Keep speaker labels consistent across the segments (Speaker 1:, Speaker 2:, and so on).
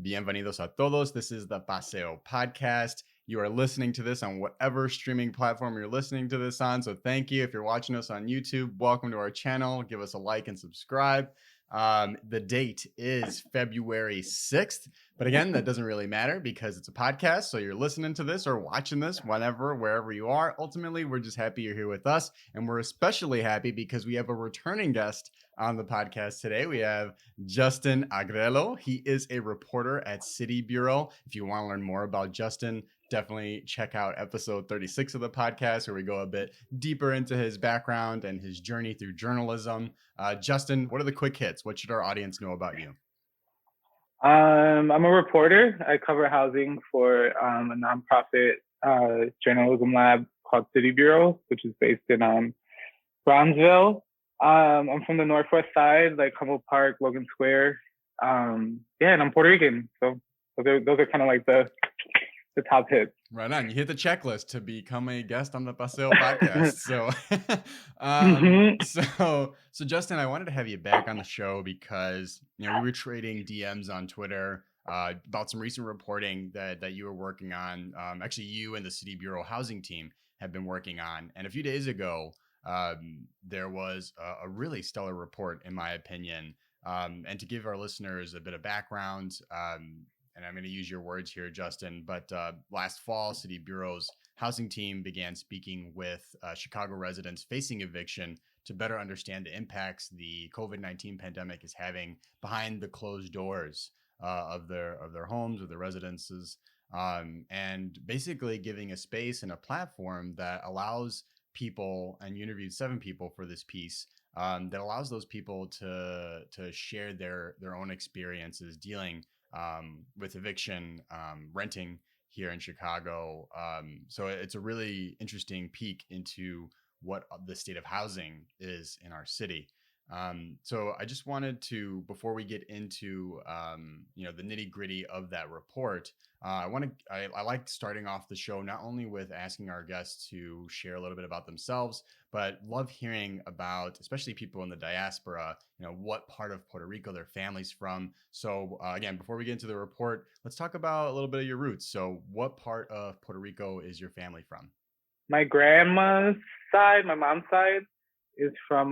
Speaker 1: Bienvenidos a todos. This is the Paseo podcast. You are listening to this on whatever streaming platform you're listening to this on. So thank you. If you're watching us on YouTube, welcome to our channel. Give us a like and subscribe. The date is February 6th. But again, that doesn't really matter because it's a podcast. So you're listening to this or watching this whenever, wherever you are. Ultimately, we're just happy you're here with us. And we're especially happy because we have a returning guest on the podcast today. We have Justin Agrelo. He is a reporter at City Bureau. If you want to learn more about Justin, definitely check out episode 36 of the podcast, where we go a bit deeper into his background and his journey through journalism. Justin, what are the quick hits? What should our audience know about you?
Speaker 2: I'm a reporter. I cover housing for a nonprofit journalism lab called City Bureau, which is based in Brownsville. I'm from the Northwest side, like Humboldt Park, Logan Square. And I'm Puerto Rican. So those are kind of like the top hits.
Speaker 1: Right on. You hit the checklist to become a guest on the Paseo podcast. So Justin, I wanted to have you back on the show because we were trading DMs on Twitter about some recent reporting that you were working on. Actually, you and the City Bureau housing team have been working on. And a few days ago, there was a really stellar report, in my opinion. And to give our listeners a bit of background, and I'm going to use your words here, Justin, but last fall, City Bureau's housing team began speaking with Chicago residents facing eviction to better understand the impacts the COVID-19 pandemic is having behind the closed doors of their homes or their residences, and basically giving a space and a platform that allows people, and you interviewed 7 people for this piece, that allows those people to share their own experiences dealing with eviction, renting here in Chicago. So it's a really interesting peek into what the state of housing is in our city. So I just wanted to, before we get into the nitty gritty of that report, I like starting off the show not only with asking our guests to share a little bit about themselves, but love hearing about, especially people in the diaspora, what part of Puerto Rico their family's from. So again, before we get into the report, let's talk about a little bit of your roots. So what part of Puerto Rico is your family from?
Speaker 2: My grandma's side, my mom's side, is from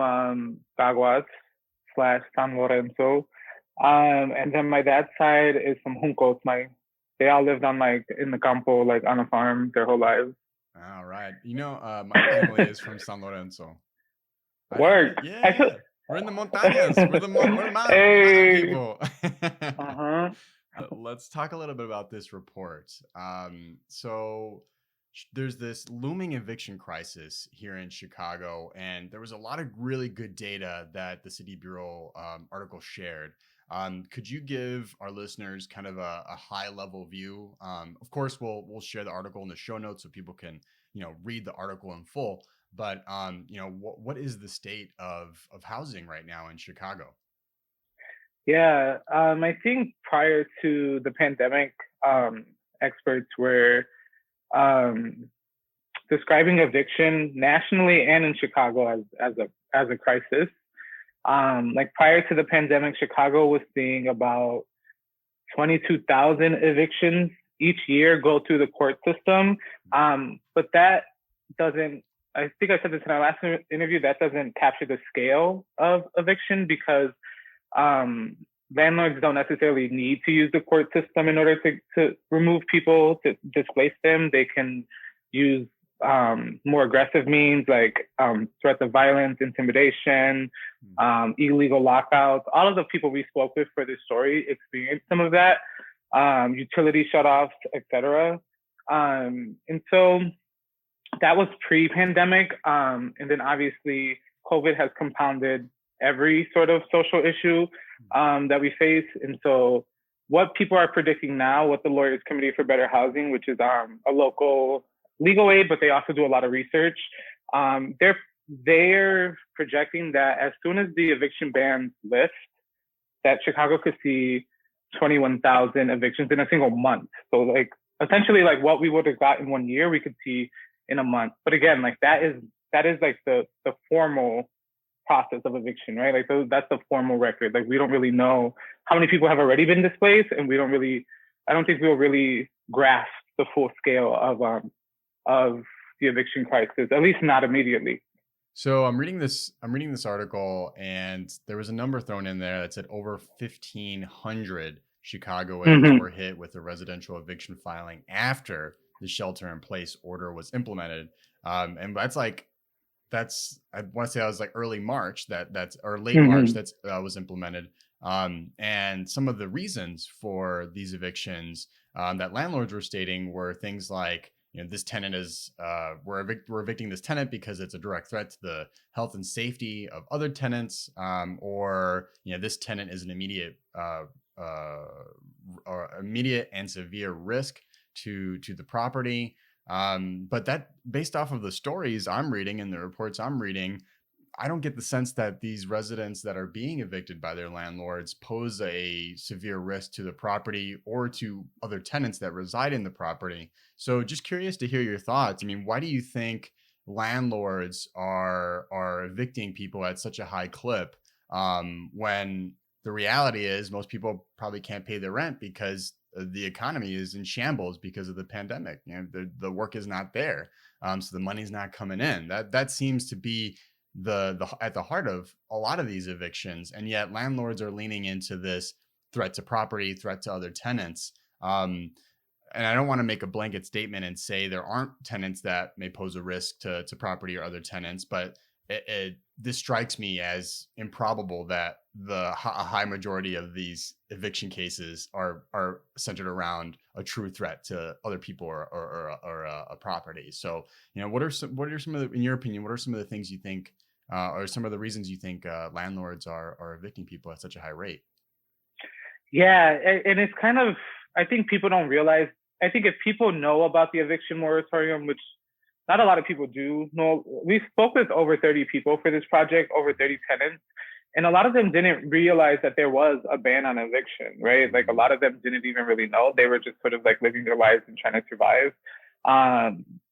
Speaker 2: Caguas/San Lorenzo. And then my dad's side is from Juncos. They all lived on in the campo, like on a farm their whole lives.
Speaker 1: All right. My family is from San Lorenzo.
Speaker 2: Word.
Speaker 1: We're in the montañas. We're the
Speaker 2: hey.
Speaker 1: people. Let's talk a little bit about this report. So there's this looming eviction crisis here in Chicago, and there was a lot of really good data that the City Bureau article shared. Could you give our listeners kind of a high level view? Of course, we'll share the article in the show notes so people can, read the article in full. But, what is the state of housing right now in Chicago?
Speaker 2: Yeah, I think prior to the pandemic, experts were describing eviction nationally and in Chicago as a crisis. Prior to the pandemic, Chicago was seeing about 22,000 evictions each year go through the court system. But that doesn't, I think I said this in our last interview, that doesn't capture the scale of eviction because landlords don't necessarily need to use the court system in order to remove people, to displace them. They can use more aggressive means like threats of violence, intimidation, illegal lockouts. All of the people we spoke with for this story experienced some of that, utility shutoffs, etc. And so that was pre-pandemic. And then obviously COVID has compounded every sort of social issue that we face. And so what people are predicting now, what the Lawyers Committee for Better Housing, which is a local legal aid, but they also do a lot of research. They're projecting that as soon as the eviction ban lifts, that Chicago could see 21,000 evictions in a single month. So essentially what we would have got in 1 year, we could see in a month. But again, that is the formal process of eviction, right? Like that's the formal record. Like we don't really know how many people have already been displaced, and I don't think we'll really grasp the full scale of the eviction crisis, at least not immediately.
Speaker 1: So I'm reading this article, and there was a number thrown in there that said over 1,500 Chicagoans
Speaker 2: Mm-hmm.
Speaker 1: were hit with a residential eviction filing after the shelter-in-place order was implemented. And that's I want to say that was like early March that's or late March
Speaker 2: Mm-hmm.
Speaker 1: that's was implemented. And some of the reasons for these evictions that landlords were stating were things like, this tenant is we're evicting this tenant because it's a direct threat to the health and safety of other tenants, or this tenant is an immediate and severe risk to the property. But that, based off of the stories I'm reading and the reports I'm reading, I don't get the sense that these residents that are being evicted by their landlords pose a severe risk to the property or to other tenants that reside in the property. So just curious to hear your thoughts. I mean, why do you think landlords are evicting people at such a high clip, when the reality is most people probably can't pay their rent because the economy is in shambles because of the pandemic? The work is not there, so the money's not coming in. That seems to be the at the heart of a lot of these evictions, and yet landlords are leaning into this threat to property, threat to other tenants. And I don't want to make a blanket statement and say there aren't tenants that may pose a risk to property or other tenants, but this strikes me as improbable that a high majority of these eviction cases are centered around a true threat to other people or a property. So, what are some of the, in your opinion, what are some of the things you think, or some of the reasons you think landlords are evicting people at such a high rate?
Speaker 2: Yeah, and it's kind of, I think people don't realize. I think if people know about the eviction moratorium, which not a lot of people do know, we spoke with over 30 people for this project, over 30 tenants, and a lot of them didn't realize that there was a ban on eviction, right? Like a lot of them didn't even really know. They were just sort of like living their lives and trying to survive.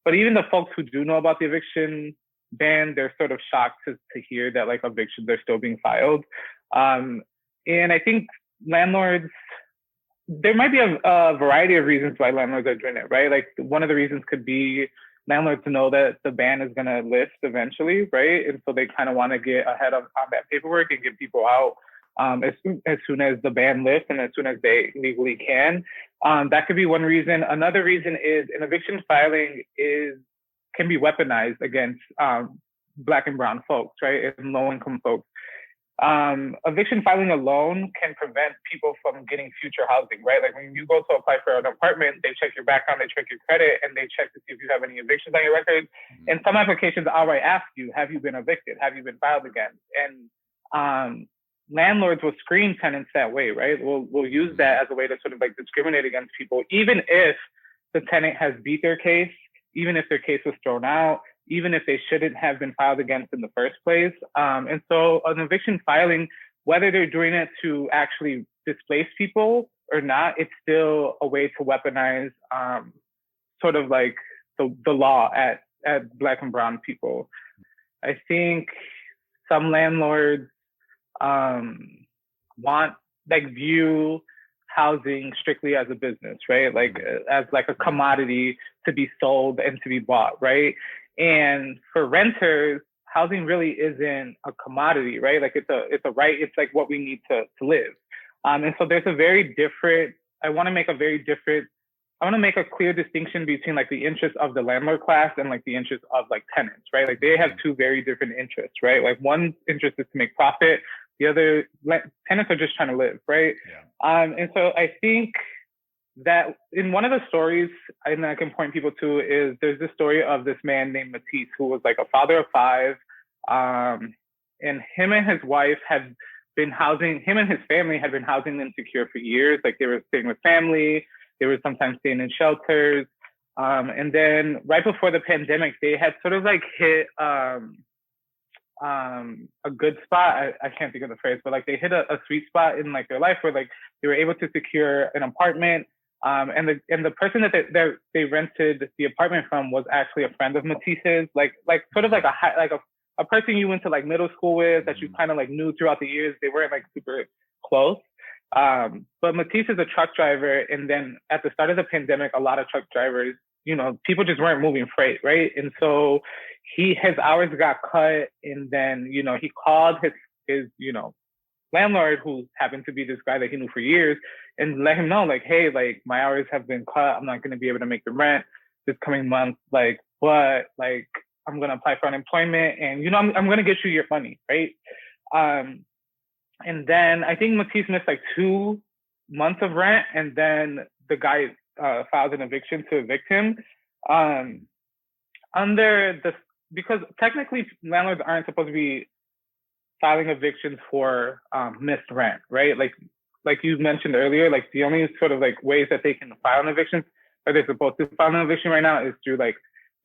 Speaker 2: But even the folks who do know about the eviction ban, they're sort of shocked to hear that like evictions are still being filed. And I think landlords, there might be a variety of reasons why landlords are doing it, right? Like one of the reasons could be landlords know that the ban is going to lift eventually, right? And so they kind of want to get ahead on that paperwork and get people out as soon as the ban lifts and as soon as they legally can. That could be one reason. Another reason is an eviction filing can be weaponized against Black and brown folks, right? And low-income folks. Eviction filing alone can prevent people from getting future housing, right? Like when you go to apply for an apartment, they check your background, they check your credit, and they check to see if you have any evictions on your record. And some applications outright ask you, have you been evicted? Have you been filed against? And landlords will screen tenants that way, right? We'll use that as a way to sort of like discriminate against people, even if the tenant has beat their case, even if their case was thrown out, even if they shouldn't have been filed against in the first place. And so an eviction filing, whether they're doing it to actually displace people or not, it's still a way to weaponize sort of like the law at Black and brown people. I think some landlords view housing strictly as a business, right? Like as like a commodity to be sold and to be bought, right? And for renters, housing really isn't a commodity, right? Like it's a right. It's like what we need to live. And so there's I want to make a clear distinction between like the interests of the landlord class and like the interests of like tenants, right? Like they have two very different interests, right? Like one interest is to make profit. The other, tenants are just trying to live, right? Yeah. And so I think that in one of the stories, and I can point people to, is there's this story of this man named Matisse who was like a father of five, and him and his wife had been him and his family had been housing insecure for years. Like they were staying with family, they were sometimes staying in shelters, and then right before the pandemic, they had sort of like hit a good spot. I can't think of the phrase, but like they hit a sweet spot in like their life where like they were able to secure an apartment. And the person that they rented the apartment from was actually a friend of Matisse's, like sort of like a person you went to like middle school with that you kind of like knew throughout the years. They weren't like super close. But Matisse is a truck driver. And then at the start of the pandemic, a lot of truck drivers, people just weren't moving freight, right? And so his hours got cut. And then, he called his landlord, who happened to be this guy that he knew for years, and let him know, like, hey, like, my hours have been cut. I'm not going to be able to make the rent this coming month. Like, but like, I'm going to apply for unemployment and, I'm going to get you your money. Right. And then I think Matisse missed like 2 months of rent. And then the guy filed an eviction to evict him. Because technically landlords aren't supposed to be filing evictions for missed rent, right? Like you mentioned earlier, like the only sort of like ways that they can file an eviction, or they're supposed to file an eviction right now, is through like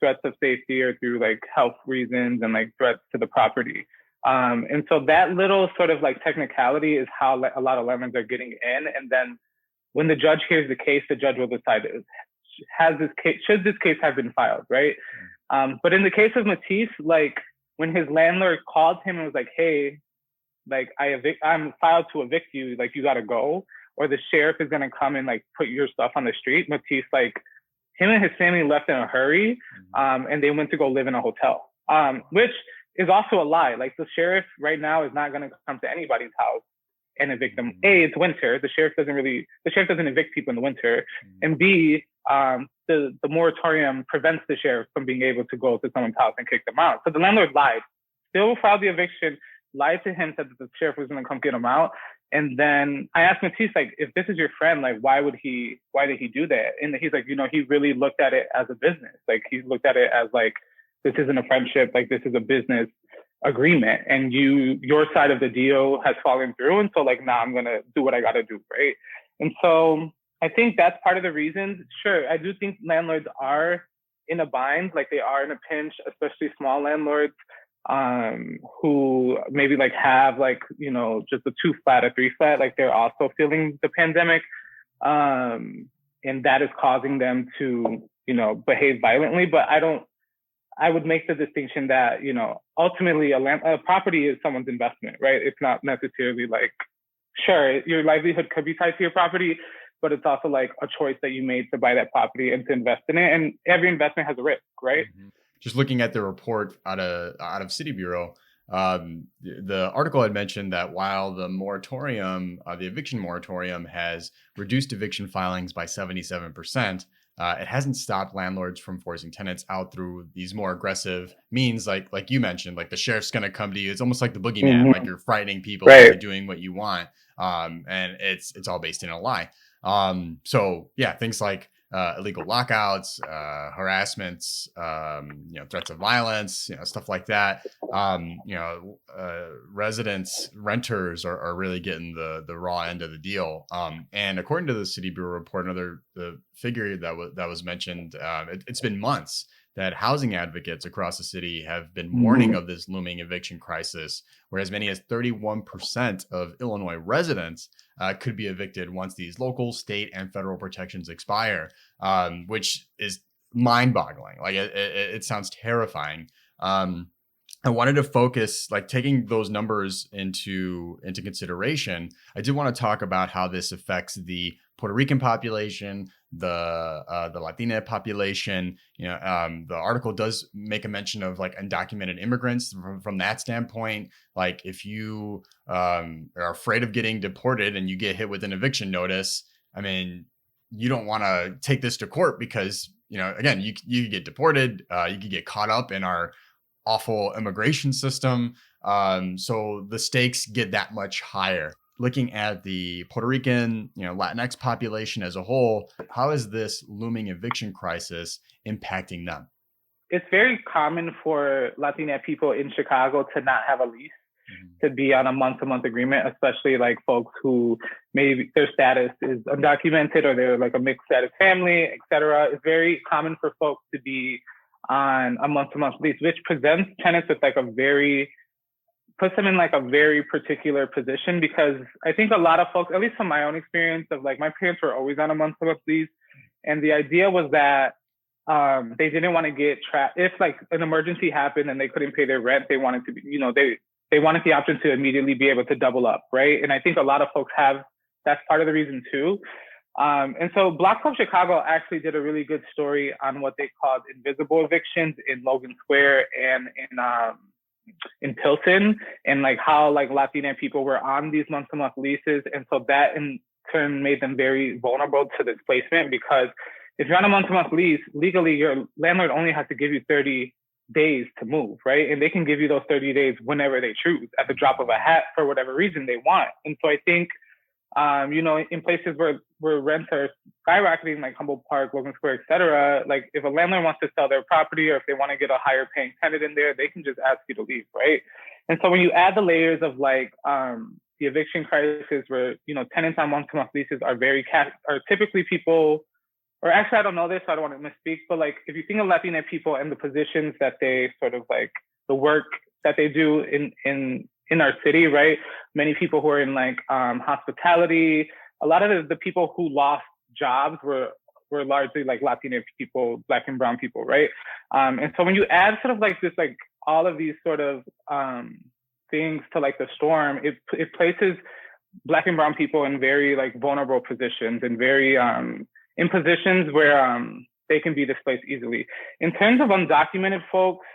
Speaker 2: threats of safety or through like health reasons and like threats to the property. And so that little sort of like technicality is how a lot of landlords are getting in. And then when the judge hears the case, the judge will decide, should this case have been filed, right? But in the case of Matisse, like when his landlord called him and was like, hey, like I'm filed to evict you, like you gotta go, or the sheriff is gonna come and like put your stuff on the street. Matisse, like him and his family left in a hurry, and they went to go live in a hotel, which is also a lie. Like the sheriff right now is not gonna come to anybody's house and evict them. A, it's winter. The sheriff doesn't evict people in the winter. And B, the moratorium prevents the sheriff from being able to go to someone's house and kick them out. So the landlord lied, still filed the eviction, lied to him, said that the sheriff was going to come get him out. And then I asked Matisse, like, if this is your friend, like, why did he do that? And he's like, he really looked at it as a business. Like, he looked at it as like, this isn't a friendship, like this is a business agreement, and your side of the deal has fallen through. And so like, now I'm going to do what I got to do. Right. And so I think that's part of the reasons. Sure, I do think landlords are in a bind, like they are in a pinch, especially small landlords who maybe like have like, just a 2-flat or 3-flat, like they're also feeling the pandemic. And that is causing them to, behave violently. But I would make the distinction that, ultimately a property is someone's investment, right? It's not necessarily like, sure, your livelihood could be tied to your property, but it's also like a choice that you made to buy that property and to invest in it. And every investment has a risk, right?
Speaker 1: Just looking at the report out of City Bureau, the article had mentioned that while the moratorium, the eviction moratorium, has reduced eviction filings by 77%, it hasn't stopped landlords from forcing tenants out through these more aggressive means, like you mentioned, like the sheriff's going to come to you. It's almost like the boogeyman, like you're frightening people into doing what you want, and it's all based in a lie. So yeah, things like illegal lockouts, harassments, threats of violence, stuff like that. Renters are really getting the raw end of the deal. And according to the City Bureau report, the figure that was mentioned, it's been months that housing advocates across the city have been warning of this looming eviction crisis, where as many as 31% of Illinois residents could be evicted once these local, state, and federal protections expire, which is mind-boggling. Like it sounds terrifying. I wanted to focus, like taking those numbers into consideration. I did want to talk about how this affects the Puerto Rican population, the Latina population. The article does make a mention of like undocumented immigrants from that standpoint. Like if you are afraid of getting deported and you get hit with an eviction notice, I mean, you don't want to take this to court because, again, you could get deported, you could get caught up in our awful immigration system. So the stakes get that much higher. Looking at the Puerto Rican, Latinx population as a whole, how is this looming eviction crisis impacting them?
Speaker 2: It's very common for Latina people in Chicago to not have a lease, to be on a month-to-month agreement, especially like folks who maybe their status is undocumented or they're like a mixed status family, et cetera. It's very common for folks to be on a month-to-month lease, which presents tenants with like puts them in like a very particular position, because I think a lot of folks, at least from my own experience of like my parents were always on a month-to-month lease. And the idea was that they didn't want to get trapped. If like an emergency happened and they couldn't pay their rent, they wanted to be, they wanted the option to immediately be able to double up, right? And I think a lot of folks have, that's part of the reason too. And so Block Club Chicago actually did a really good story on what they called invisible evictions in Logan Square and in Pilsen, and like how like Latina people were on these month-to-month leases. And so that in turn made them very vulnerable to displacement, because if you're on a month-to-month lease, legally your landlord only has to give you 30 days to move, right? And they can give you those 30 days whenever they choose at the drop of a hat for whatever reason they want. And so I think, in places where rents are skyrocketing, like Humboldt Park, Logan Square, et cetera, like if a landlord wants to sell their property or if they want to get a higher paying tenant in there, they can just ask you to leave, right? And so when you add the layers of like the eviction crisis where, tenants on month-to-month leases are typically people, or actually I don't know this, so I don't want to misspeak, but like if you think of Latina people and the positions that they sort of like the work that they do in our city, right? Many people who are in like hospitality, a lot of the people who lost jobs were largely like Latina people, Black and brown people, right? And so when you add sort of like this, like all of these sort of things to like the storm, it places Black and brown people in very like vulnerable positions and very in positions where they can be displaced easily. In terms of undocumented folks,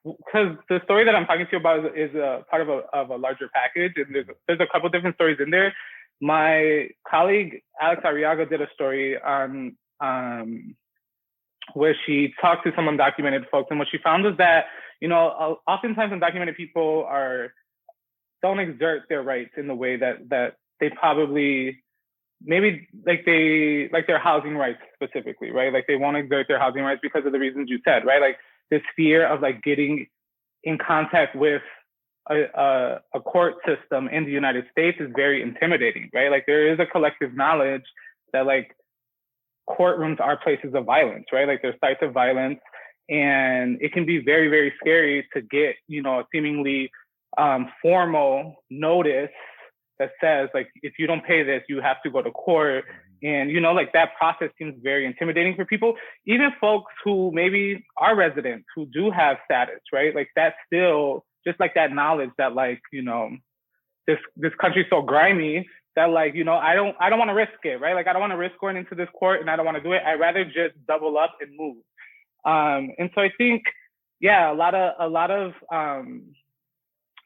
Speaker 2: because the story that I'm talking to you about is a part of a larger package, and there's a couple different stories in there. My colleague Alex Arriaga did a story on where she talked to some undocumented folks, and what she found was that oftentimes undocumented people don't exert their rights in the way that they probably maybe like their housing rights specifically, right? Like they won't exert their housing rights because of the reasons you said, right? Like this fear of like getting in contact with a court system in the United States is very intimidating, right? Like there is a collective knowledge that like courtrooms are places of violence, right? Like they're sites of violence, and it can be very, very scary to get, a seemingly formal notice that says like, if you don't pay this, you have to go to court. And, like that process seems very intimidating for people, even folks who maybe are residents who do have status, right? Like that's still just like that knowledge that like, this country's so grimy that like, I don't want to risk it, right? Like I don't want to risk going into this court, and I don't want to do it. I'd rather just double up and move. And so I think, yeah, a lot of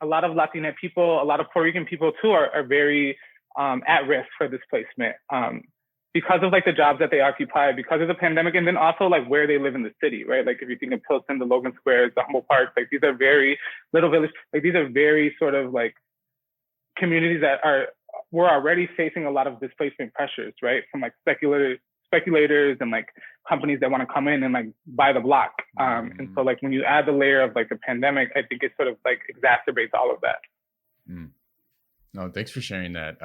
Speaker 2: Latina people, a lot of Puerto Rican people too are very at risk for displacement because of like the jobs that they occupy, because of the pandemic, and then also like where they live in the city, right? Like if you think of Pilsen, the Logan Squares, the Humboldt Park, like these are very little villages, like these are very sort of like communities that we're already facing a lot of displacement pressures, right? From like speculators and like companies that want to come in and like buy the block. And so like when you add the layer of like the pandemic, I think it sort of like exacerbates all of that.
Speaker 1: No, thanks for sharing that.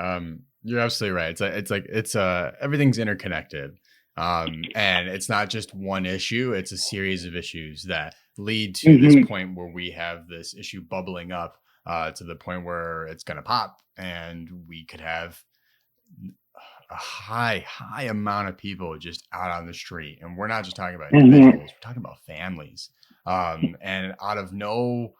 Speaker 1: You're absolutely right. It's everything's interconnected. And it's not just one issue, it's a series of issues that lead to this point where we have this issue bubbling up to the point where it's going to pop, and we could have a high amount of people just out on the street. And we're not just talking about individuals, we're talking about families, and out of no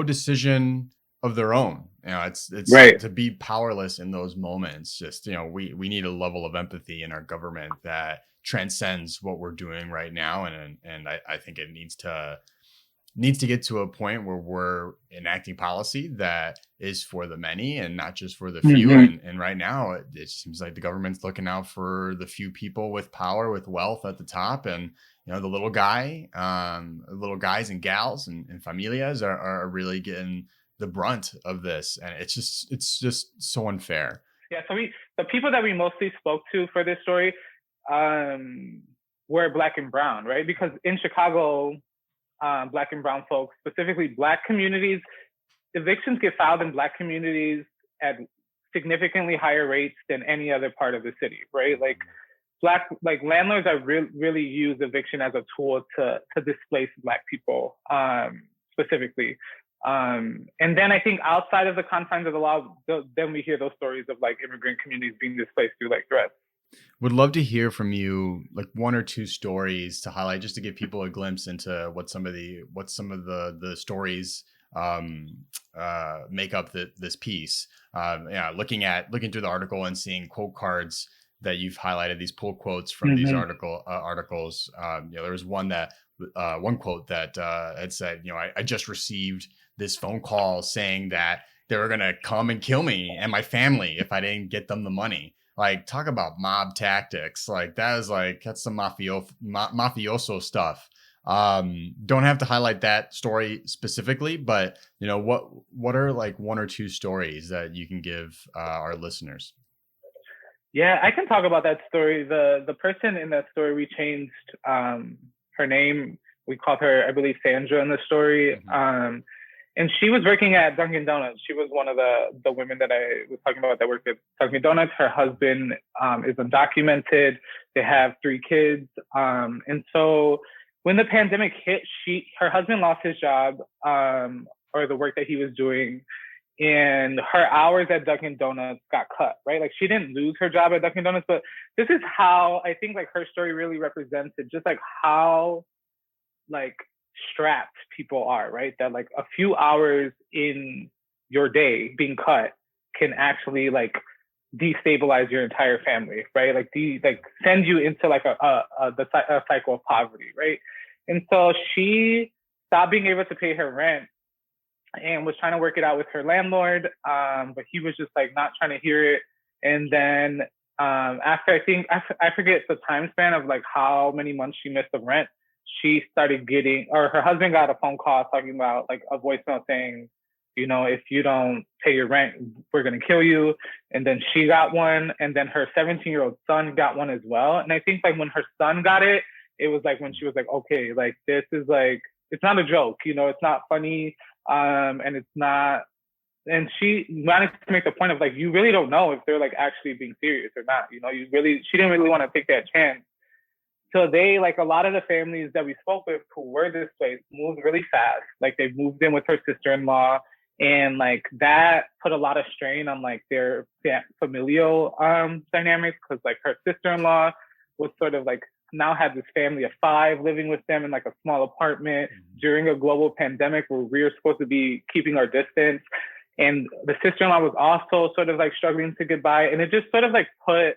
Speaker 1: decision of their own. It's
Speaker 2: right.
Speaker 1: To be powerless in those moments. Just, we need a level of empathy in our government that transcends what we're doing right now. And I think it needs to get to a point where we're enacting policy that is for the many and not just for the few. And right now it seems like the government's looking out for the few people with power, with wealth at the top. And, the little guys and gals and familias are really getting the brunt of this. And it's just so unfair.
Speaker 2: Yeah. So the people that we mostly spoke to for this story were Black and brown, right? Because in Chicago, Black and brown folks, specifically Black communities, evictions get filed in Black communities at significantly higher rates than any other part of the city, right? Like landlords are really use eviction as a tool to displace Black people specifically. And then I think outside of the confines of the law, then we hear those stories of like immigrant communities being displaced through like threats.
Speaker 1: Would love to hear from you, like one or two stories to highlight, just to give people a glimpse into what some of the stories um, make up this piece. Yeah, looking through the article and seeing quote cards that you've highlighted, these pull quotes from these
Speaker 2: Mm-hmm.
Speaker 1: articles. There was one quote that had said, I just received this phone call saying that they were gonna come and kill me and my family if I didn't get them the money. Like, talk about mob tactics. Like, that's some mafioso stuff. Don't have to highlight that story specifically, but what are like one or two stories that you can give our listeners?
Speaker 2: Yeah, I can talk about that story. The person in that story, we changed her name. We called her, I believe, Sandra in the story.
Speaker 1: Mm-hmm.
Speaker 2: And she was working at Dunkin' Donuts. She was one of the women that I was talking about that worked at Dunkin' Donuts. Her husband is undocumented. They have 3 kids. And so when the pandemic hit, her husband lost his job, or the work that he was doing, and her hours at Dunkin' Donuts got cut, right? Like, she didn't lose her job at Dunkin' Donuts, but this is how I think like her story really represents it, just like how like strapped people are, right? That like a few hours in your day being cut can actually like destabilize your entire family, right? Like send you into like a cycle of poverty, right? And so she stopped being able to pay her rent and was trying to work it out with her landlord, but he was just like not trying to hear it. And then after I forget the time span of like how many months she missed the rent, she started getting, or her husband got a phone call talking about like a voicemail saying, if you don't pay your rent, we're going to kill you. And then she got one. And then her 17-year-old son got one as well. And I think like when her son got it, it was like when she was like, okay, like this is like, it's not a joke, it's not funny. And it's not, and she wanted to make the point of like, you really don't know if they're like actually being serious or not. She didn't really want to take that chance. So they, like a lot of the families that we spoke with who were displaced, moved really fast. Like they moved in with her sister-in-law, and like that put a lot of strain on like their familial dynamics, because like her sister-in-law was sort of like now had this family of 5 living with them in like a small apartment during a global pandemic where we were supposed to be keeping our distance. And the sister-in-law was also sort of like struggling to get by. And it just sort of like put,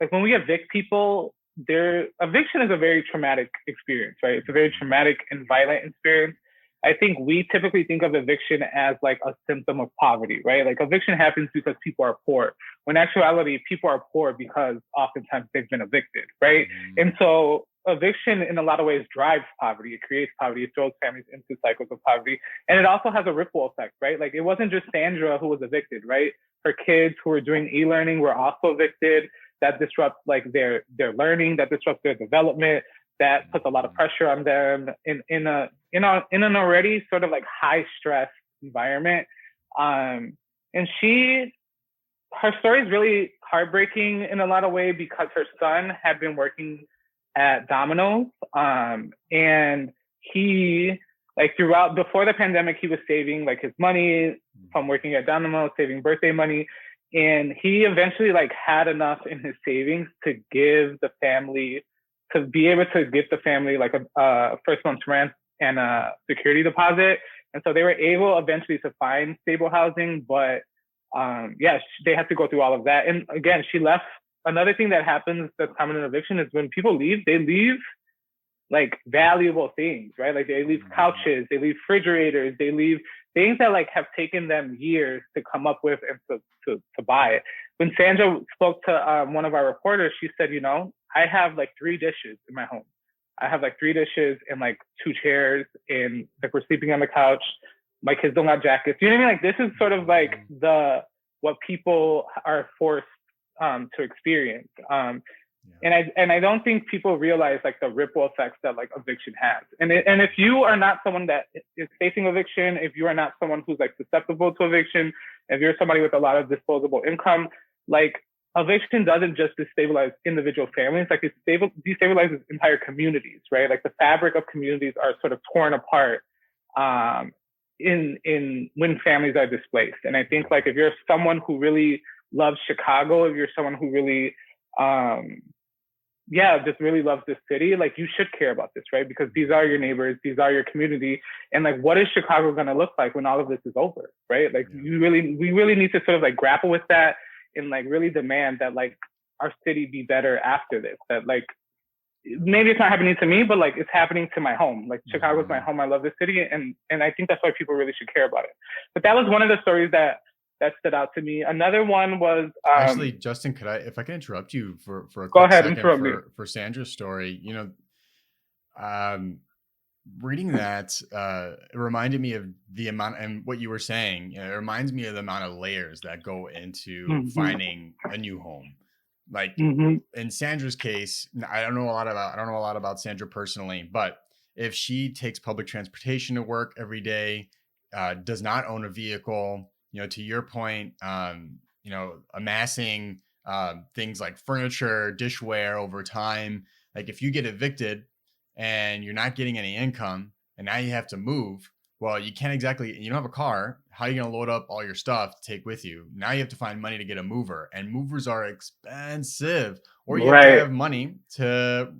Speaker 2: like when we evict people, their eviction is a very traumatic experience, right? It's a very traumatic and violent experience. I think we typically think of eviction as like a symptom of poverty, right? Like eviction happens because people are poor. When in actuality, people are poor because oftentimes they've been evicted, right? Mm-hmm. And so eviction in a lot of ways drives poverty. It creates poverty. It throws families into cycles of poverty. And it also has a ripple effect, right? Like it wasn't just Sandra who was evicted, right? Her kids who were doing e-learning were also evicted. That disrupts like their learning, that disrupts their development, that puts a lot of pressure on them in an already sort of like high stress environment. And her story is really heartbreaking in a lot of ways because her son had been working at Domino's, and he, like throughout, before the pandemic, he was saving like his money from working at Domino's, saving birthday money. And he eventually like had enough in his savings to give the family, to be able to give the family like a first month's rent and a security deposit. And so they were able eventually to find stable housing, but they had to go through all of that. And again, she left. Another thing that happens that's common in eviction is when people leave, they leave like valuable things, right? Like they leave couches, they leave refrigerators, they leave things that like have taken them years to come up with and to buy it. When Sandra spoke to one of our reporters, she said, I have like 3 dishes in my home. I have like 3 dishes and like 2 chairs, and like we're sleeping on the couch. My kids don't have jackets. You know what I mean? Like this is sort of like what people are forced to experience. And I don't think people realize like the ripple effects that like eviction has. And if you are not someone that is facing eviction, if you are not someone who's like susceptible to eviction, if you're somebody with a lot of disposable income, like eviction doesn't just destabilize individual families, like it destabilizes entire communities, right? Like the fabric of communities are sort of torn apart in when families are displaced. And I think like if you're someone who really loves Chicago, if you're someone who really yeah, just really loves this city. Like, you should care about this, right? Because these are your neighbors, these are your community, and like, what is Chicago going to look like when all of this is over, right? Like, we really need to sort of like grapple with that and like really demand that like our city be better after this. That like, maybe it's not happening to me, but like it's happening to my home. Like, Chicago's my home. I love this city, and I think that's why people really should care about it. But that was one of the stories that stood out to me. Another one was
Speaker 1: actually, Justin, if I can interrupt you for a
Speaker 2: go
Speaker 1: quick
Speaker 2: ahead,
Speaker 1: second
Speaker 2: interrupt me.
Speaker 1: for Sandra's story, reading that, it reminded me of the amount, and what you were saying, it reminds me of the amount of layers that go into finding a new home. Like in Sandra's case, I don't know a lot about Sandra personally, but if she takes public transportation to work every day, does not own a vehicle, to your point, amassing things like furniture, dishware over time. Like, if you get evicted and you're not getting any income and now you have to move, well, you don't have a car. How are you going to load up all your stuff to take with you? Now you have to find money to get a mover, and movers are expensive, or you have to have money to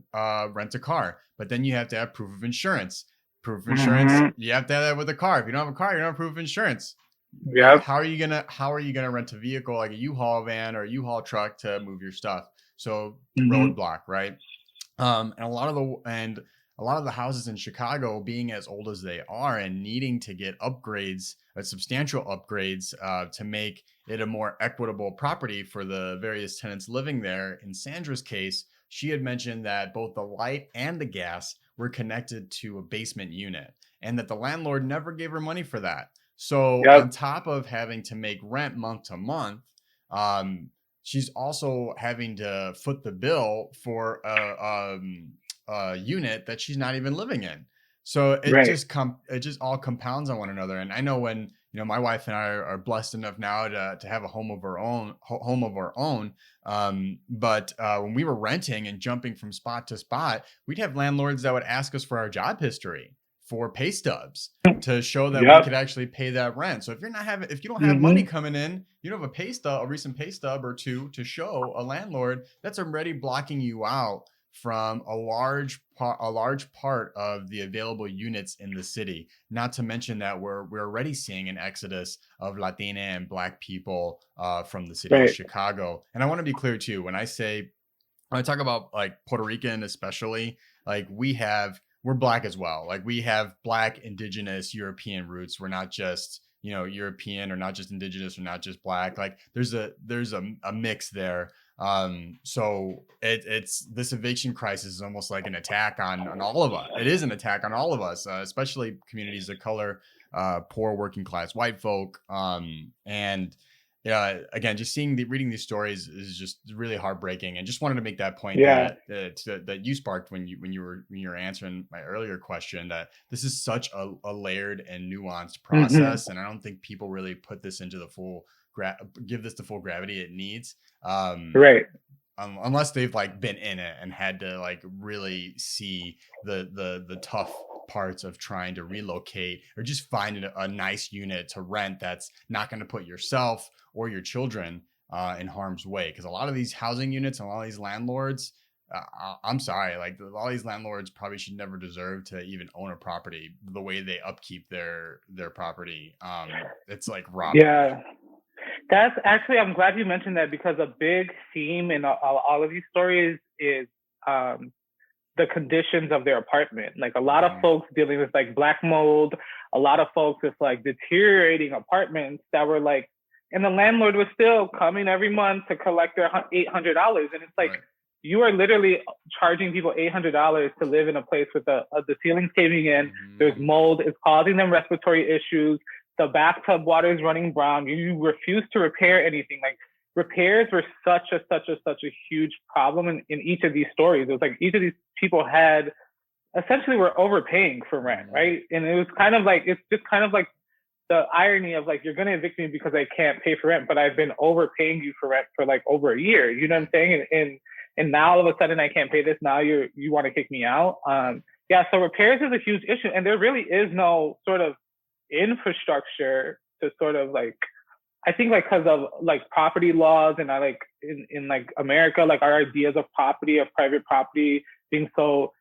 Speaker 1: rent a car, but then you have to have proof of insurance. You have to have that with a car. If you don't have a car, you don't have proof of insurance.
Speaker 2: Yeah.
Speaker 1: How are you gonna rent a vehicle like a U-Haul van or a U-Haul truck to move your stuff? So roadblock, right? And a lot of the houses in Chicago, being as old as they are and needing to get upgrades, substantial upgrades, to make it a more equitable property for the various tenants living there. In Sandra's case, she had mentioned that both the light and the gas were connected to a basement unit, and that the landlord never gave her money for that. So on top of having to make rent month to month, she's also having to foot the bill for a unit that she's not even living in. So it just all compounds on one another. And I know when my wife and I are blessed enough now to have a home of our own. But when we were renting and jumping from spot to spot, we'd have landlords that would ask us for our job history, for pay stubs, to show that we could actually pay that rent. So if you don't have money coming in, you don't have a recent pay stub or two to show a landlord, that's already blocking you out from a large part of the available units in the city. Not to mention that we're already seeing an exodus of Latina and Black people from the city of Chicago. And I want to be clear too, when I talk about like Puerto Rican especially, like we're Black as well. Like, we have Black, Indigenous, European roots. We're not just, European, or not just Indigenous, or not just Black. Like, there's a mix there. So it's this eviction crisis is almost like an attack on all of us. It is an attack on all of us, especially communities of color, poor working class white folk. And again, just reading these stories is just really heartbreaking, and just wanted to make that point that you sparked when you were answering my earlier question, that this is such a layered and nuanced process, and I don't think people really put this into the give this the full gravity it needs. Unless they've like been in it and had to like really see the tough parts of trying to relocate, or just find a nice unit to rent that's not going to put yourself or your children in harm's way. Because a lot of these housing units and a lot of these landlords, I'm sorry, like a lot of these landlords probably should never deserve to even own a property. The way they upkeep their property, it's like robbing.
Speaker 2: Yeah. That's actually, I'm glad you mentioned that, because a big theme in all of these stories is the conditions of their apartment. Like, a lot of folks dealing with like black mold, a lot of folks with like deteriorating apartments that were like, and the landlord was still coming every month to collect their $800. And it's like, you are literally charging people $800 to live in a place with the ceilings caving in. There's mold. It's causing them respiratory issues. The bathtub water is running brown. You refuse to repair anything. Like, repairs were such a huge problem in each of these stories. It was like each of these people were overpaying for rent, right? And it was kind of like, it's just kind of like the irony of like, you're going to evict me because I can't pay for rent, but I've been overpaying you for rent for like over a year. You know what I'm saying? And now all of a sudden I can't pay this. Now you want to kick me out. So repairs is a huge issue, and there really is no sort of infrastructure to sort of like I think like because of like property laws and I like in like America, like our ideas of property, of private property being so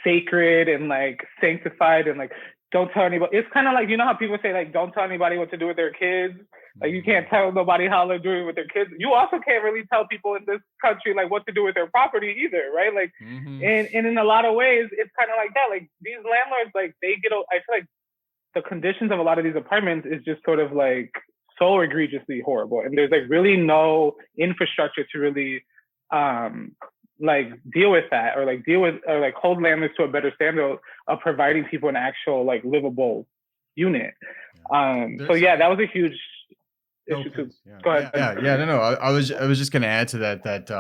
Speaker 2: sacred and like sanctified and like don't tell anybody. It's kind of like, you know how people say like don't tell anybody what to do with their kids. Like you can't tell nobody how they're doing with their kids. You also can't really tell people in this country like what to do with their property either, right? Like, and in a lot of ways, it's kind of like that. Like these landlords, like they get. I feel like the conditions of a lot of these apartments is just sort of like so egregiously horrible, and there's like really no infrastructure to really like deal with that or like deal with or like hold landlords to a better standard of providing people an actual like livable unit. So yeah, that was a huge issue too.
Speaker 1: Yeah.
Speaker 2: Go ahead.
Speaker 1: No. I was just going to add to that.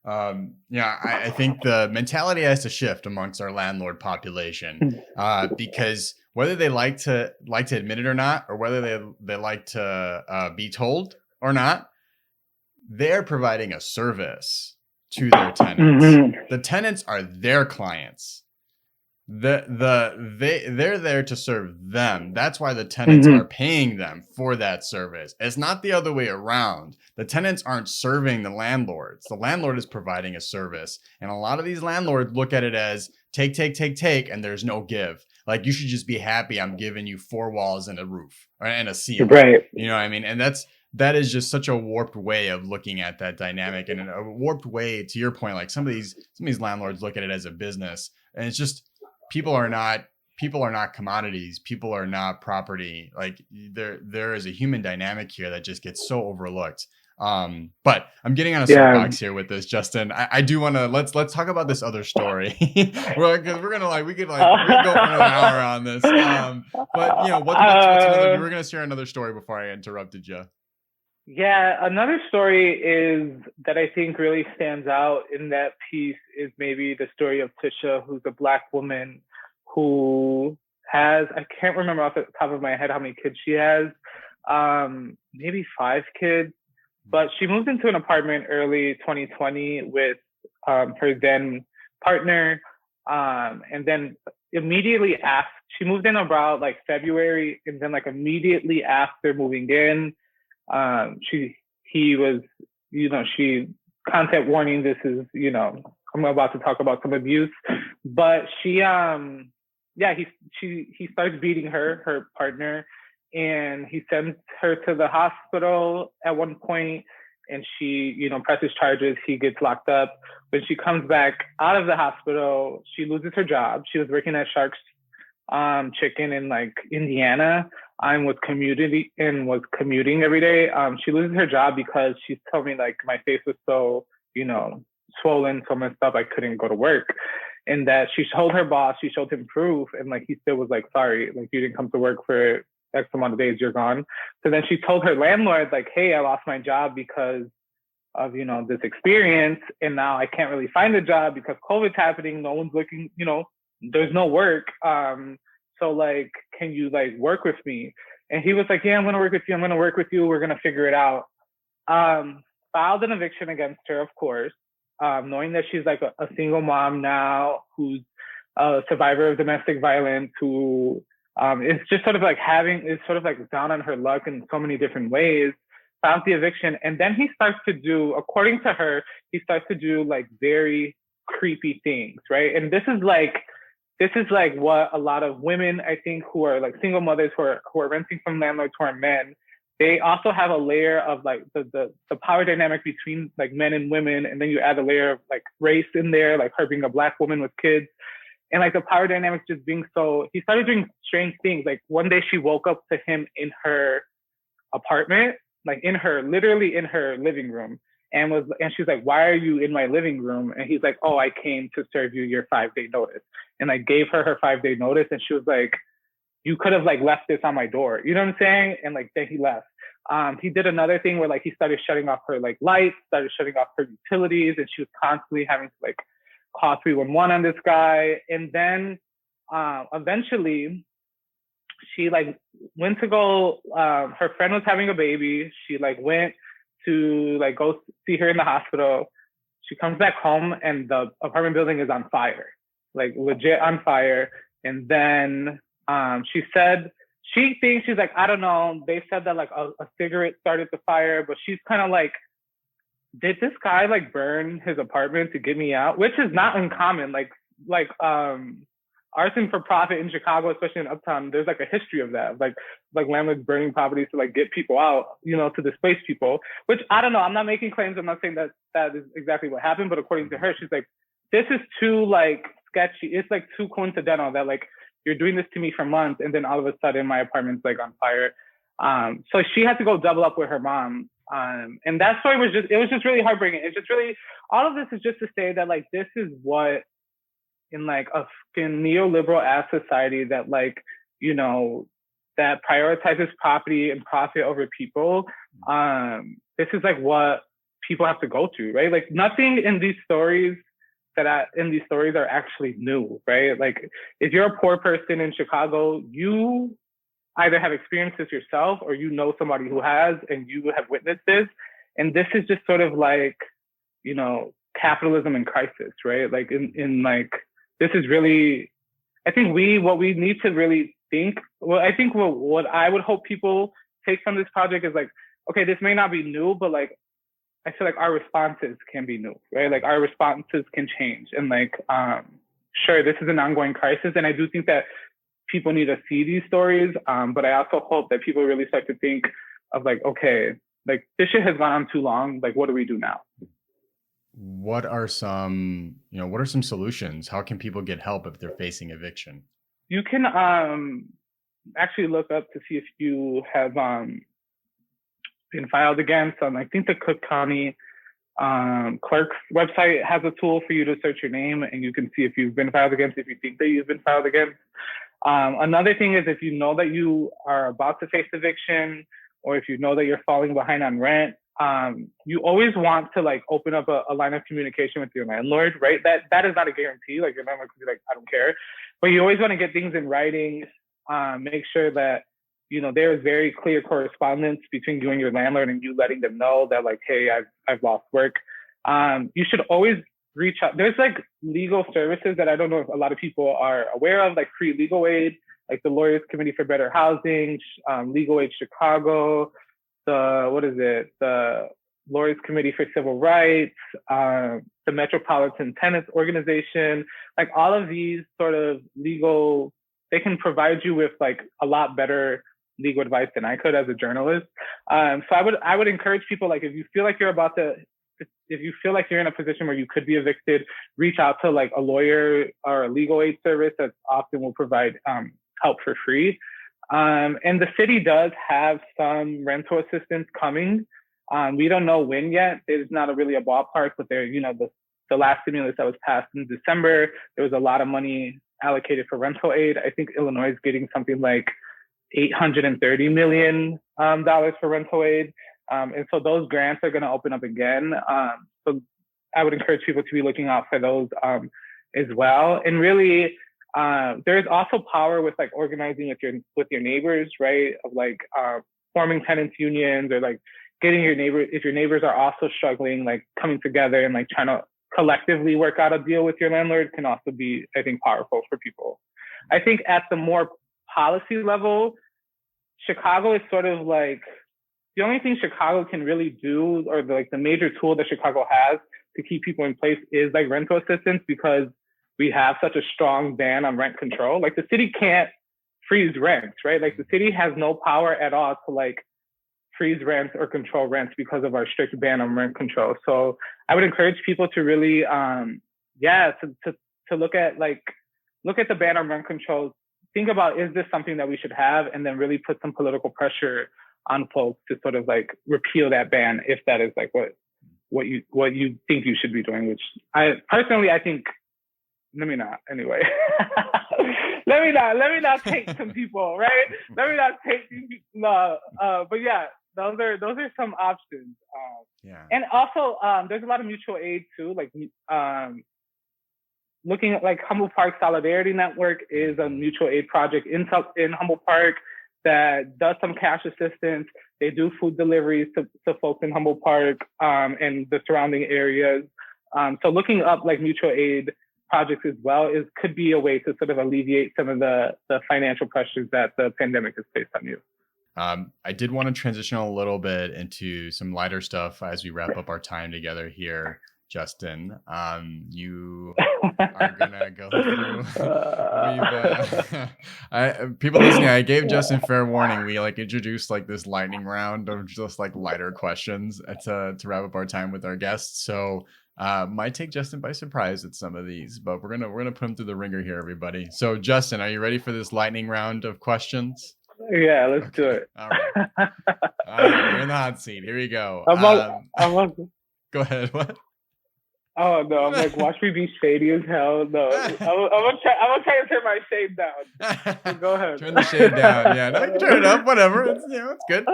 Speaker 1: I think the mentality has to shift amongst our landlord population, because whether they like to admit it or not, or whether they like to be told or not, they're providing a service to their tenants. The tenants are their clients. They're there to serve them. That's why the tenants are paying them for that service. It's not the other way around. The tenants aren't serving the landlords. The landlord is providing a service. And a lot of these landlords look at it as take, and there's no give. Like, you should just be happy I'm giving you 4 walls and a roof and a ceiling.
Speaker 2: Right.
Speaker 1: You know what I mean? And that is just such a warped way of looking at that dynamic, and a warped way, to your point, like some of these landlords look at it as a business, and it's just people are not commodities. People are not property. Like there is a human dynamic here that just gets so overlooked. But I'm getting on a soapbox here with this, Justin. I do want to let's talk about this other story. we could go for another hour on this. But you know, what's another? You were going to share another story before I interrupted you.
Speaker 2: Yeah, another story is that I think really stands out in that piece is maybe the story of Tisha, who's a Black woman who has, I can't remember off the top of my head how many kids she has, maybe 5 kids, but she moved into an apartment early 2020 with her then partner, and then immediately after, she moved in about like February, and then like immediately after moving in, he was, she, content warning, this is, I'm about to talk about some abuse, but she starts beating her partner, and he sends her to the hospital at one point, and she, presses charges. He gets locked up. When she comes back out of the hospital, she loses her job. She was working at Sharks Chicken in like Indiana. Was commuting every day. She loses her job because she told me like my face was so, swollen, so messed up, I couldn't go to work. And that she told her boss, she showed him proof, and like he still was like, sorry, like you didn't come to work for X amount of days, you're gone. So then she told her landlord like, hey, I lost my job because of, this experience, and now I can't really find a job because COVID's happening, no one's looking, there's no work. So like, can you like work with me? And he was like, yeah, I'm going to work with you. We're going to figure it out. Filed an eviction against her, of course, knowing that she's like a single mom now who's a survivor of domestic violence, who is just sort of like down on her luck in so many different ways. Filed the eviction. And then he starts to do, according to her, like very creepy things, right? And this is like what a lot of women, I think, who are like single mothers who are renting from landlords who are men, they also have a layer of like the power dynamic between like men and women, and then you add a layer of like race in there, like her being a Black woman with kids, and like the power dynamics just being so. He started doing strange things. Like one day she woke up to him in her apartment, like literally in her living room. And she's like, why are you in my living room? And he's like, oh, I came to serve you your 5-day notice. And I gave her 5-day notice. And she was like, you could have like left this on my door. You know what I'm saying? And like, then he left. He did another thing where like, he started shutting off her like lights, started shutting off her utilities. And she was constantly having to like call 311 on this guy. And then eventually she like went to go, her friend was having a baby. She like went to like go see her in the hospital. She comes back home and the apartment building is on fire, like legit on fire. And then she said she thinks, she's like, I don't know. They said that like a cigarette started the fire, but she's kind of like, did this guy like burn his apartment to get me out? Which is not uncommon. Like arson for profit in Chicago, especially in Uptown, there's like a history of that. Like landlords burning properties to like get people out, to displace people. Which I don't know. I'm not making claims. I'm not saying that that is exactly what happened, but according to her, she's like, this is too like sketchy. It's like too coincidental that like you're doing this to me for months, and then all of a sudden my apartment's like on fire. So she had to go double up with her mom. And that story was just really heartbreaking. It's just really, all of this is just to say that like, this is what in like a fucking neoliberal ass society that like, that prioritizes property and profit over people. This is like what people have to go through, right? Like nothing in these stories are actually new, right? Like if you're a poor person in Chicago, you either have experienced this yourself or somebody who has, and you have witnessed this. And this is just sort of like, capitalism in crisis, right? Like in like, this is really, I think what we need to really think, what I would hope people take from this project is like, okay, this may not be new, but like, I feel like our responses can be new, right? Like our responses can change. And like, sure, this is an ongoing crisis. And I do think that people need to see these stories. But I also hope that people really start to think of like, okay, like this shit has gone on too long. Like, what do we do now?
Speaker 1: What are some solutions? How can people get help if they're facing eviction?
Speaker 2: You can actually look up to see if you have been filed against. I think the Cook County clerk's website has a tool for you to search your name, and you can see if you've been filed against, if you think that you've been filed against. Another thing is if you know that you are about to face eviction, or if you know that you're falling behind on rent, you always want to like open up a line of communication with your landlord, right? That is not a guarantee. Like your landlord could be like, I don't care, but you always want to get things in writing. Make sure that there is very clear correspondence between you and your landlord, and you letting them know that like, hey, I've lost work. You should always reach out. There's like legal services that I don't know if a lot of people are aware of, like free legal aid, like the Lawyers Committee for Better Housing, Legal Aid Chicago, the Lawyers Committee for Civil Rights, the Metropolitan Tenants Organization, like all of these sort of legal, they can provide you with like a lot better legal advice than I could as a journalist. So I would encourage people, like if you feel like you're in a position where you could be evicted, reach out to like a lawyer or a legal aid service that often will provide help for free. And the city does have some rental assistance coming. We don't know when yet. It's not really a ballpark, but there, the last stimulus that was passed in December, there was a lot of money allocated for rental aid. I think Illinois is getting something like $830 million for rental aid. And so those grants are going to open up again. So I would encourage people to be looking out for those as well. And really, there's also power with like organizing with your neighbors, right? Of like forming tenants unions, or like getting if your neighbors are also struggling, like coming together and like trying to collectively work out a deal with your landlord can also be, I think, powerful for people. I think at the more policy level, Chicago is sort of like, the only thing Chicago can really do, or the major tool that Chicago has to keep people in place, is like rental assistance, because we have such a strong ban on rent control. Like the city can't freeze rents, right? Like the city has no power at all to like freeze rents or control rents because of our strict ban on rent control. So I would encourage people to really, to look at the ban on rent control, think about, is this something that we should have? And then really put some political pressure on folks to sort of like repeal that ban, if that is like what you think you should be doing, which I personally, I think, let me not anyway. let me not take some people, right? Let me not take these people. But yeah, those are some options. And also, there's a lot of mutual aid too. Like looking at like Humboldt Park Solidarity Network is a mutual aid project in Humboldt Park that does some cash assistance. They do food deliveries to folks in Humboldt Park and the surrounding areas. So looking up like mutual aid projects as well could be a way to sort of alleviate some of the financial pressures that the pandemic has placed on you.
Speaker 1: I did want to transition a little bit into some lighter stuff as we wrap up our time together here, Justin. You are gonna go through. People listening, I gave Justin fair warning. We introduced this lightning round of just lighter questions to wrap up our time with our guests. So might take Justin by surprise at some of these, but we're gonna put him through the ringer here, everybody. So Justin, are you ready for this lightning round of questions?
Speaker 2: Yeah, let's do it.
Speaker 1: All right. All right, you're in the hot seat. Here we go. Go ahead. What?
Speaker 2: Oh no, I'm watch me be shady as hell. No, I'm gonna try to turn my shade down. So go ahead.
Speaker 1: Turn the shade down. Yeah, no, you can turn it up. Whatever. It's good.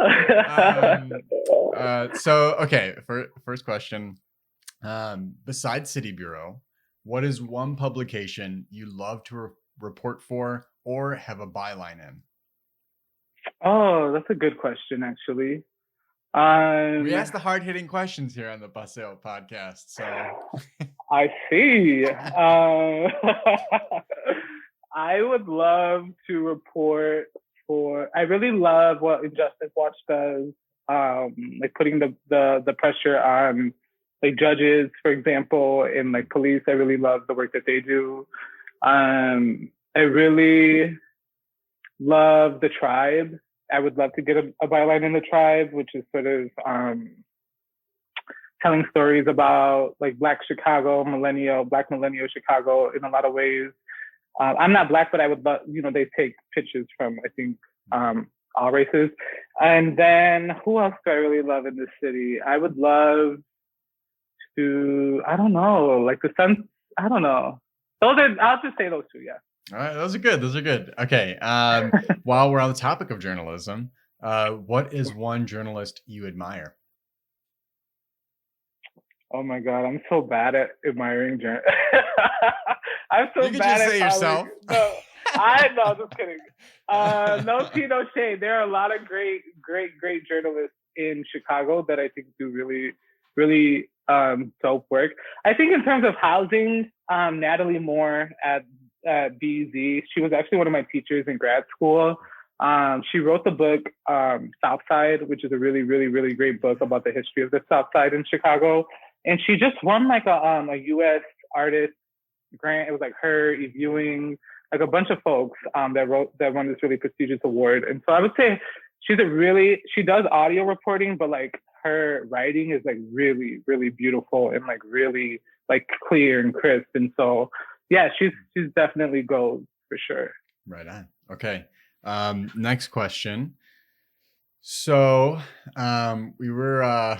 Speaker 1: So okay, first question. Besides City Bureau, what is one publication you love to report for or have a byline in?
Speaker 2: Oh, that's a good question, actually.
Speaker 1: We ask the hard-hitting questions here on the Paseo podcast, so
Speaker 2: I see. I would love to report for. I really love what Injustice Watch does, putting the pressure on judges, for example, and police. I really love the work that they do. I really love the Tribe. I would love to get a byline in the Tribe, which is sort of telling stories about Black Chicago, Black millennial Chicago in a lot of ways. I'm not Black, but I would love, they take pictures from, I think, all races. And then who else do I really love in this city? I would love to, I don't know, the Sun, I don't know. I'll just say those two, yeah.
Speaker 1: All right, those are good. Okay, while we're on the topic of journalism, what is one journalist you admire?
Speaker 2: Oh my God, I'm so bad at admiring journalists. I'm so
Speaker 1: you
Speaker 2: bad
Speaker 1: just
Speaker 2: at
Speaker 1: say yourself.
Speaker 2: No, just kidding. No tea, no shade. There are a lot of great journalists in Chicago that I think do really, really dope work. I think in terms of housing, Natalie Moore at BZ, she was actually one of my teachers in grad school. She wrote the book Southside, which is a really, really, really great book about the history of the South Side in Chicago. And she just won a U.S. artist grant. It was her, Eve Ewing, a bunch of folks that won this really prestigious award. And so I would say she does audio reporting, but her writing is really, really beautiful and really clear and crisp. And so yeah, she's definitely gold for sure.
Speaker 1: Right on. Okay. Next question. So we were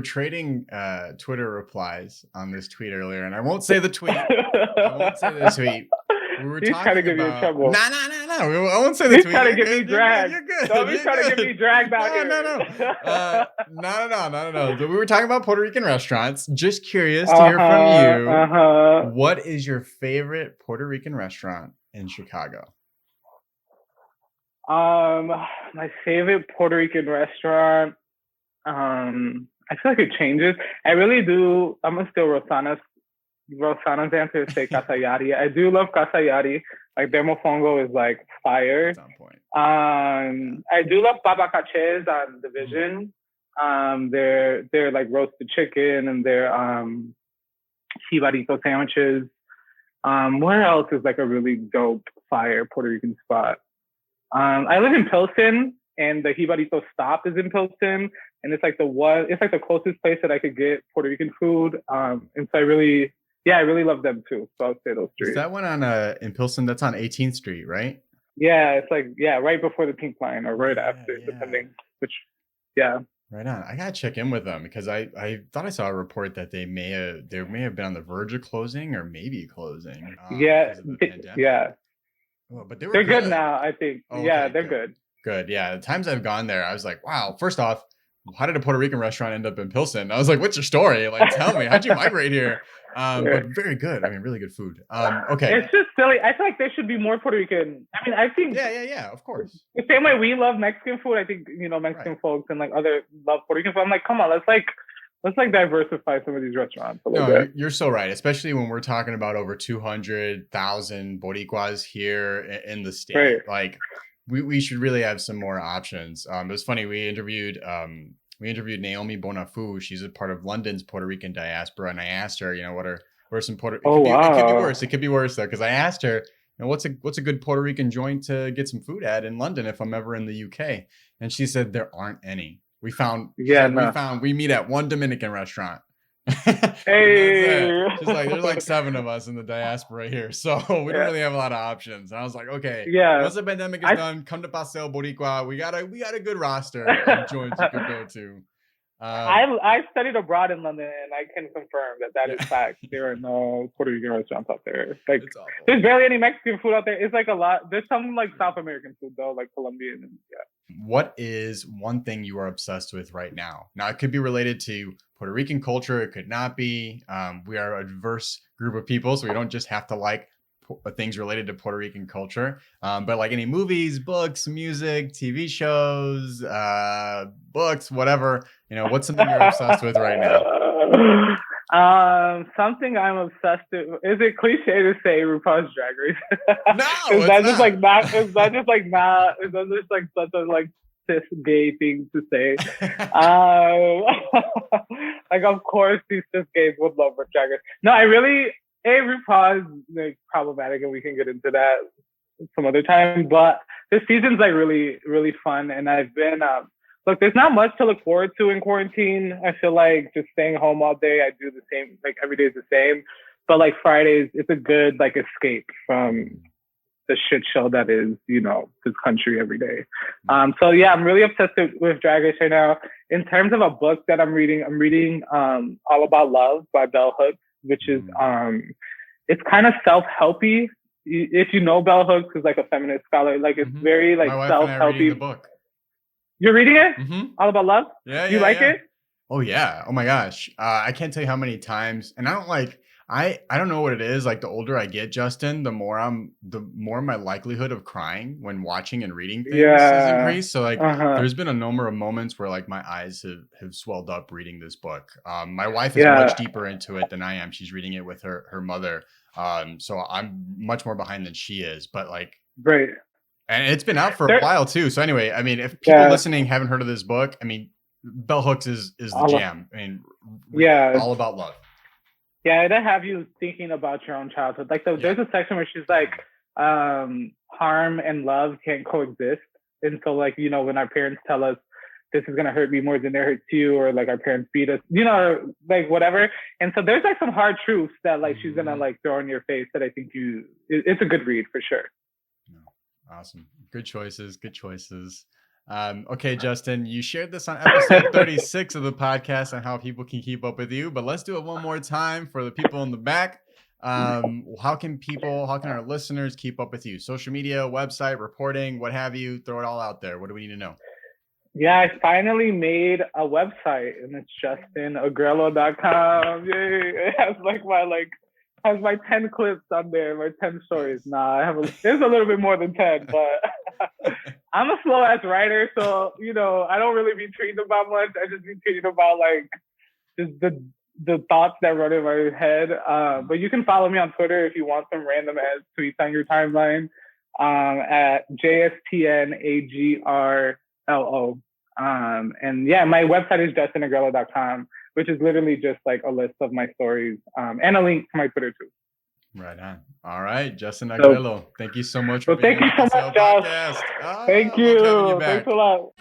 Speaker 1: trading Twitter replies on this tweet earlier, and I won't say the tweet. We were
Speaker 2: He's
Speaker 1: talking
Speaker 2: trying to get
Speaker 1: about,
Speaker 2: me in trouble.
Speaker 1: No. I won't say the tweet.
Speaker 2: He's trying to get me dragged.
Speaker 1: You're good.
Speaker 2: Don't be trying to get me dragged out here.
Speaker 1: No. We were talking about Puerto Rican restaurants. Just curious to hear from you. What is your favorite Puerto Rican restaurant in Chicago?
Speaker 2: My favorite Puerto Rican restaurant. I feel like it changes. I really do. I'm gonna steal Rosanna's answer to say Casa Yari. I do love Casa Yari. Their mofongo is fire.
Speaker 1: That's on point.
Speaker 2: I do love Baba Caches on Division. Their roasted chicken and their jibarito sandwiches. Where else is a really dope fire Puerto Rican spot? I live in Pilsen, and the jibarito stop is in Pilsen, and it's the closest place that I could get Puerto Rican food. And so I really love them too. So I'll say those three.
Speaker 1: Is that one in Pilsen? That's on 18th Street, right?
Speaker 2: Yeah, it's right before the Pink Line or right after, depending which. Yeah.
Speaker 1: Right on. I gotta check in with them because I thought I saw a report that they may have been on the verge of closing or maybe closing.
Speaker 2: Yeah.
Speaker 1: Oh, but
Speaker 2: they're good now, I think. Oh, okay, yeah, they're good.
Speaker 1: Good. Yeah. The times I've gone there, I was like, wow, first off, how did a Puerto Rican restaurant end up in Pilsen? I was like, what's your story? Tell me, how'd you migrate here? But very good. I mean, really good food. Okay.
Speaker 2: It's just silly. I feel like there should be more Puerto Rican. I mean, I think.
Speaker 1: Yeah, of course.
Speaker 2: The same way we love Mexican food, I think, Mexican folks and other love Puerto Rican food. I'm come on, let's let's like diversify some of these restaurants a little
Speaker 1: No,
Speaker 2: bit.
Speaker 1: you're so right, especially when we're talking about over 200,000 Boricuas here in the state.
Speaker 2: Right.
Speaker 1: Like, we should really have some more options. It was funny. We interviewed Naomi Bonafu. She's a part of London's Puerto Rican diaspora, and I asked her, what are some Puerto? It could be worse. It could be worse though, because I asked her, what's a good Puerto Rican joint to get some food at in London if I'm ever in the UK? And she said there aren't any. We meet at one Dominican restaurant.
Speaker 2: Hey,
Speaker 1: she's like, there's like 7 of us in the diaspora here, so we don't really have a lot of options. And I was like, okay, once the pandemic is done, come to Paseo Boricua. We got a good roster of joints you could go to.
Speaker 2: I studied abroad in London, and I can confirm that is fact. There are no Puerto Rican restaurants out there. Like, there's barely any Mexican food out there. It's like a lot. There's some like South American food though, like Colombian. And,
Speaker 1: What is one thing you are obsessed with right now? Now, it could be related to Puerto Rican culture. It could not be. We are a diverse group of people, so we don't just have to like things related to Puerto Rican culture. But like any movies, books, music, TV shows, books, whatever, what's something you're obsessed with right now?
Speaker 2: Something I'm obsessed with. Is it cliche to say RuPaul's Drag Race?
Speaker 1: No,
Speaker 2: is that just such a like cis gay thing to say? Like, of course these cis gays would love Drag Race. No, RuPaul is like problematic, and we can get into that some other time. But this season's like really, really fun, and I've been look, there's not much to look forward to in quarantine. I feel like just staying home all day. I do the same, like every day is the same. But like Fridays, it's a good like escape from the shit show that is, this country every day. So yeah, I'm really obsessed with Drag Race right now. In terms of a book that I'm reading All About Love by Bell Hooks, which is it's kind of self-helpy. If you know Bell Hooks is like a feminist scholar, like it's very like self-helpy.
Speaker 1: The book.
Speaker 2: You're reading it?
Speaker 1: Mm-hmm.
Speaker 2: All About Love?
Speaker 1: Yeah.
Speaker 2: You like it?
Speaker 1: Oh yeah. Oh my gosh. I can't tell you how many times, and I don't know what it is. Like, the older I get, Justin, the more my likelihood of crying when watching and reading things has increased. So like, there's been a number of moments where like my eyes have swelled up reading this book. My wife is much deeper into it than I am. She's reading it with her mother. So I'm much more behind than she is, but like,
Speaker 2: right.
Speaker 1: And it's been out for a while too. So anyway, I mean, if people listening haven't heard of this book, I mean, Bell Hooks is the jam. I mean, All About Love.
Speaker 2: Yeah, it'll have you thinking about your own childhood. Like, there's a section where she's like, harm and love can't coexist. And so, like, when our parents tell us this is gonna hurt me more than it hurts you, or like our parents beat us, like whatever. And so there's like some hard truths that like she's gonna like throw in your face that I think it's a good read for sure.
Speaker 1: Awesome. Good choices. Okay, Justin, you shared this on episode 36 of the podcast on how people can keep up with you, but let's do it one more time for the people in the back. How can our listeners keep up with you? Social media, website, reporting, what have you? Throw it all out there. What do we need to know?
Speaker 2: Yeah, I finally made a website, and it's Agrelo.com. Yay! It has my 10 clips on there, my 10 stories. There's a little bit more than 10, but I'm a slow ass writer, so I don't really be tweeting about much. I just be tweeting about like just the thoughts that run in my head. But you can follow me on Twitter if you want some random ass tweets on your timeline at JSTNAGRLO. And yeah, my website is JustinAgrelo.com, which is literally just like a list of my stories and a link to my Twitter too.
Speaker 1: Right on. All right, Justin Agrelo. Thank you so much for being
Speaker 2: on the podcast. Thank you. Thanks a lot.